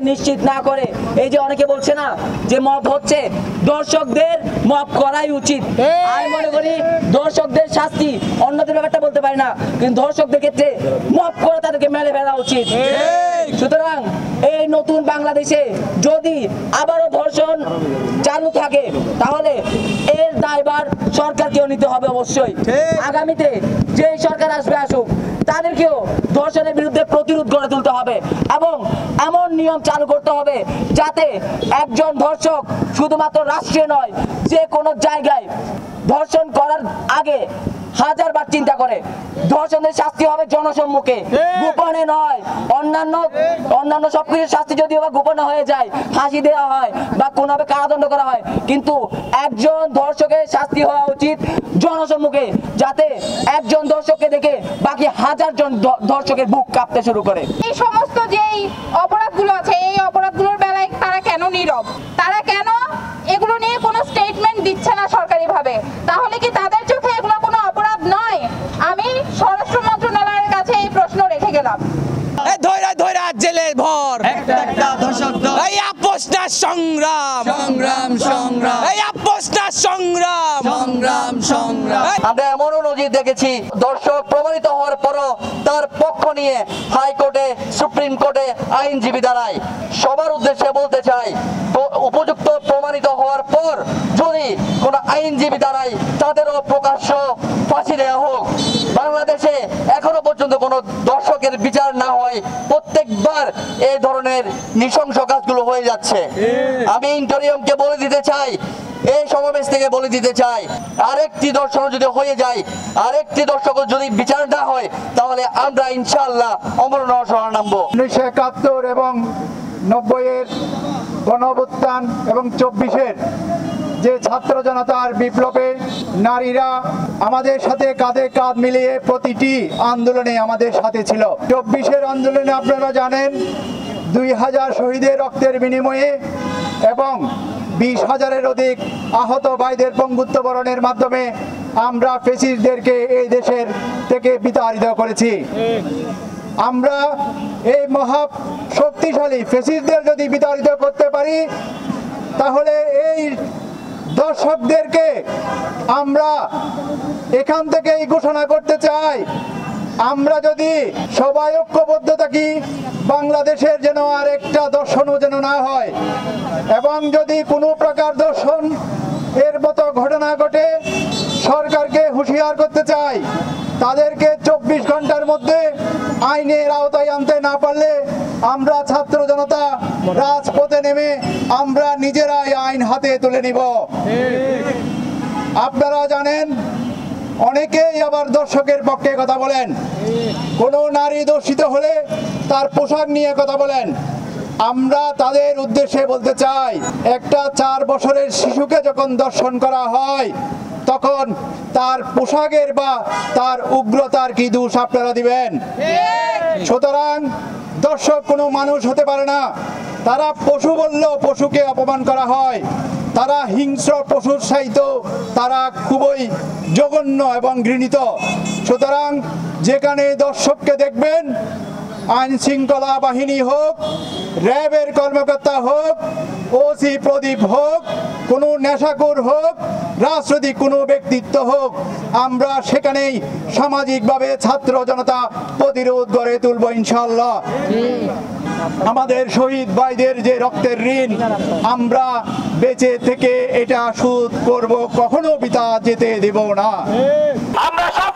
নিশ্চিত না করে, এই যে অনেকে বলছে না যে মব হচ্ছে, দর্শকদের মব করাই উচিত। আমি মনে করি দর্শকদের শাস্তি, অন্যদের ব্যাপারটা বলতে পারি না, কিন্তু দর্শকদের ক্ষেত্রে মব করে তাদেরকে মেরে ফেলা উচিত। সুতরাং এই নতুন বাংলাদেশে যদি আবারও ধর্ষণ চালু থাকে তাহলে এর দায়ভার সরকারকেও নিতে হবে অবশ্যই। আগামীতে যে সরকার আসবে আসুক, তাদেরকেও ধর্ষণের বিরুদ্ধে প্রতিরোধ গড়ে তুলতে হবে এবং এমন নিয়ম চালু করতে হবে যাতে একজন ধর্ষক শুধুমাত্র রাষ্ট্রে নয়, যে কোনো জায়গায় ধর্ষণ করার আগে হাজারবার চিন্তা করে। ধর্ষণের শাস্তি হবে জনসম্মুখে, গোপনে নয়। অন্যান্য সবকিছু শাস্তি যদিও বা গোপনে হয়ে যায়, ফাঁসি দেওয়া হয় বা কোনোভাবে কারাদণ্ড করা হয়, কিন্তু একজন ধর্ষকের শাস্তি হওয়া উচিত জনসম্মুখে, যাতে একজন ধর্ষককে দেখে বাকি হাজার জন ধর্ষকের বুক কাঁপতে শুরু করে। এই সমস্ত যেই অপরাধগুলো আছে, এই অপরাধগুলোর বেলায় তারা কেন নীরব? তারা কেন এগুলো নিয়ে কোনো স্টেটমেন্ট দিচ্ছে না সরকারিভাবে? তাহলে কি তাদের চোখে এগুলো কোনো অপরাধ নয়? আমি স্বরাষ্ট্র মন্ত্রণালয়ের কাছে এই প্রশ্ন রেখে গেলাম। জেলে ভর এই আপোষটা সংগ্রাম, এই আপোষটা সংগ্রাম। আমরা এমনও নজির দেখেছি, দর্শক প্রমাণিত হওয়ার পরও তার পক্ষ নিয়ে হাইকোর্টে, সুপ্রিম কোর্টে আইনজীবী দাঁড়ায়। সবার উদ্দেশ্যে বলতে চাই, উপযুক্ত প্রমাণিত হওয়ার পর যদি কোনো আইনজীবী দাঁড়ায়, তাদেরও প্রকাশ্য ফাঁসি দেওয়া হোক। বাংলাদেশে এখনো পর্যন্ত কোনো দর্শকের বিচার না হয় প্রত্যেকবার এই ধরনের নৃশংস কাজগুলো হয়ে যাচ্ছে। আমি ইন্টারিয়ামকে বলে দিতে চাই, এই সমাবেশ থেকে বলে দিতে চাই, আরেকটি দর্শক যদি হয়ে যায়, আরেকটি দর্শক যদি বিচার না হয়, তাহলে আমরা ইনশাআল্লাহ অমর অনশনে নামবো। 1971 এবং 90-এর গণঅভ্যুত্থান এবং 24-এর যে ছাত্র জনতার বিপ্লবে নারীরা আমাদের সাথে কাঁধে কাঁধ মিলিয়ে প্রতিটি আন্দোলনে আমাদের সাথে ছিল। 24-এর আন্দোলনে আপনারা জানেন 2000 শহীদের রক্তের বিনিময়ে এবং 20,000-এর অধিক আহত ভাইদের পঙ্গুত্ব বরণের মাধ্যমে আমরা ফ্যাসিস্টদেরকে এই দেশের থেকে বিতাড়িত করেছি। আমরা এই মহা শক্তিশালী ফ্যাসিস্টদের যদি বিতাড়িত করতে পারি, তাহলে এই দর্শকদেরকে আমরা এখান থেকেই ঘোষণা করতে চাই, আমরা যদি সবাই ঐক্যবদ্ধ থাকি, বাংলাদেশের যেন আর একটা দর্শনও যেন না হয়, এবং যদি কোনো প্রকার দর্শন এর মতো ঘটনা ঘটে, সরকারকে হুঁশিয়ার করতে চাই, তাদেরকে 24 ঘন্টার মধ্যে আইনের আওতায় আনতে না পারলে আমরা ছাত্র জনতা রাজপথে নেমে আমরা নিজেরাই আইন হাতে তুলে নিব। আপনারা জানেন, অনেকেই আবার দর্শকের পক্ষে কথা বলেন, কোনো নারী দর্শিত হলে তার পোশাক নিয়ে কথা বলেন। আমরা তাদের উদ্দেশ্যে বলতে চাই, একটা 4 বছরের শিশুকে যখন দর্শন করা হয়, তখন তার পোশাকের বা তার উগ্রতার কি দোষ আপনারা দিবেন? সুতরাং দর্শক কোনো মানুষ হতে পারে না। তারা পশু বললেও পশুকে অপমান করা হয়, তারা হিংস্র পশুর চাইতে তারা খুবই জঘন্য এবং ঘৃণিত। সুতরাং যেখানে দর্শককে দেখবেন, আইন শৃঙ্খলা বাহিনী হোক, র্যাবের কর্মকর্তা হোক, ওসি প্রদীপ হোক, কোনো নেশাখোর হোক, রাজনৈতিক কোনো ব্যক্তিত্ব হোক, আমরা সেখানেই সামাজিকভাবে ছাত্র জনতা প্রতিরোধ গড়ে তুলব ইনশাআল্লাহ। আমাদের শহীদ ভাইদের যে রক্তের ঋণ, আমরা বেঁচে থেকে এটা শোধ করব, কখনো বিতা যেতে দেব না। আমরা সব